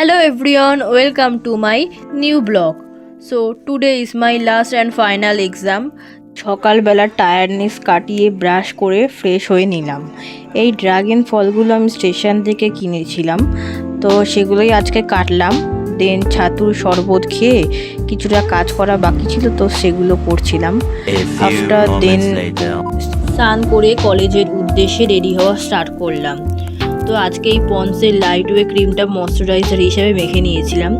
Hello everyone, welcome to my new blog. So today is my last and final exam. সকালবেলা tiredness কাটিয়ে brush করে fresh হয়ে নিলাম। এই ড্রাগন ফলগুলো আমি স্টেশন থেকে কিনেছিলাম, তো সেগুলোই আজকে কাটলাম। দেন ছাতুর শরবত খেয়ে কিছুটা কাজ করা বাকি ছিল, তো সেগুলো করছিলাম। আফটার দেন স্নান করে কলেজের উদ্দেশ্যে রেডি হওয়া স্টার্ট করলাম। তো আজকে এই পন্সের লাইট ওয়ে ক্রিমটা ময়শ্চারাইজার হিসেবে মেখে নিয়েছিলাম।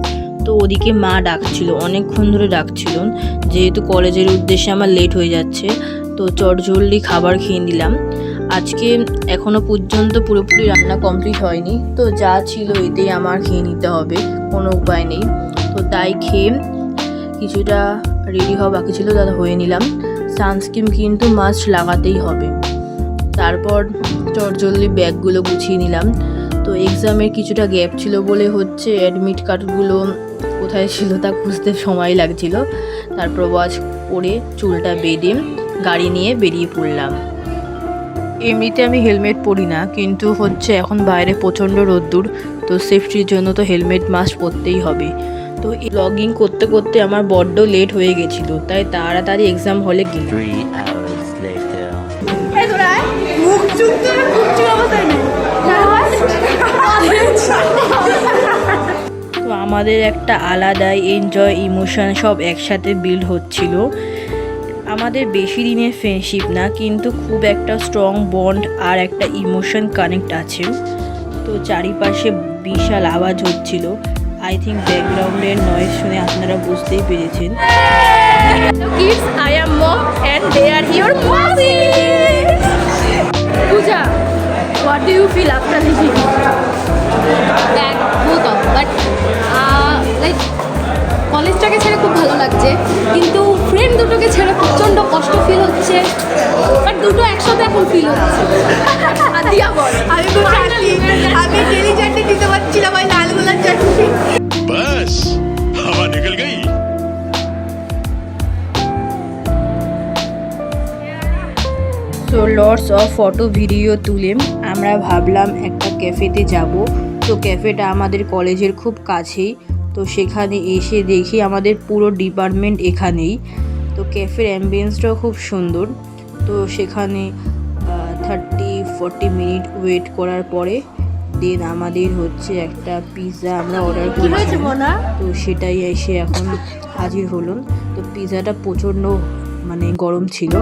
তো ওদিকে মা ডাকছিল, অনেকক্ষণ ধরে ডাকছিল, যেহেতু কলেজের উদ্দেশ্যে আমার লেট হয়ে যাচ্ছে। তো চটজলদি খাবার খেয়ে নিলাম। আজকে এখনও পর্যন্ত পুরোপুরি রান্না কমপ্লিট হয়নি, তো যা ছিল এতেই আমার খেয়ে নিতে হবে, কোনো উপায় নেই। তো তাই খেয়ে কিছুটা রেডি হওয়া বাকি ছিল, দাদা হয়ে নিলাম। সানস্ক্রিন কিন্তু মাস্ট লাগাতেই হবে। তারপর চটজলদি ব্যাগগুলো গুছিয়ে নিলাম। তো এক্সামের কিছুটা গ্যাপ ছিল বলে অ্যাডমিট কার্ডগুলো কোথায় ছিল তা খুঁজতে সময় লাগছিল। তারপর ওয়াচ করে চুলটা বেঁধে গাড়ি নিয়ে বেরিয়ে পড়লাম। এমনিতে আমি হেলমেট পরি না, কিন্তু এখন বাইরে প্রচণ্ড রোদ্দুর, তো সেফটির জন্য তো হেলমেট মাস্ট পরতেই হবে। তো ব্লগিং করতে করতে আমার বড্ড লেট হয়ে গেছিলো, তাই তাড়াতাড়ি এক্সাম হলে গেলাম। তো আমাদের একটা আলাদাই এনজয় ইমোশন সব একসাথে বিল্ড হচ্ছিল। আমাদের বেশি দিনের ফ্রেন্ডশিপ না, কিন্তু খুব একটা স্ট্রং বন্ড আর একটা ইমোশন কানেক্ট আছে। তো চারিপাশে বিশাল আওয়াজ হচ্ছিল। আই থিঙ্ক ব্যাকগ্রাউন্ডের নয়েজ শুনে আপনারা বুঝতেই পেরেছেন। Kids, I am mom and they are your mommies. Pooja, what do you feel after leaving? That both of, but like কলেজটাকে ছেড়ে খুব ভালো লাগছে, কিন্তু ফ্রেন্ড দুটোকে ছেড়ে প্রচণ্ড কষ্ট ফিল হচ্ছে। বাট দুটো একসাথে এখন ফিল হচ্ছে। আদিয়া বল, আমি তো আমি ডেলি চাটনি দিতে পারছিলাম, ওই লালগোলার চাটনি। बस हवा निकल गई। তো লটস অফ ফটো ভিডিও তুলে আমরা ভাবলাম একটা ক্যাফেতে যাব। তো ক্যাফেটা আমাদের কলেজের খুব কাছেই, তো সেখানে এসে দেখি আমাদের পুরো ডিপার্টমেন্ট এখানেই। তো ক্যাফের অ্যাম্বিয়েন্সটাও খুব সুন্দর। তো সেখানে 30-40 মিনিট ওয়েট করার পরে দেন আমাদের একটা পিৎজা আমরা অর্ডার করেছি। তো সেটাই এসে এখন হাজির হলো। তো পিৎজাটা প্রচণ্ড গরম ছিল।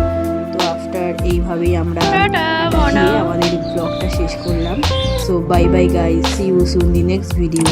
তো আফটার এইভাবেই আমরা আমাদের ব্লগটা শেষ করলাম। So bye bye guys, see you soon the next video.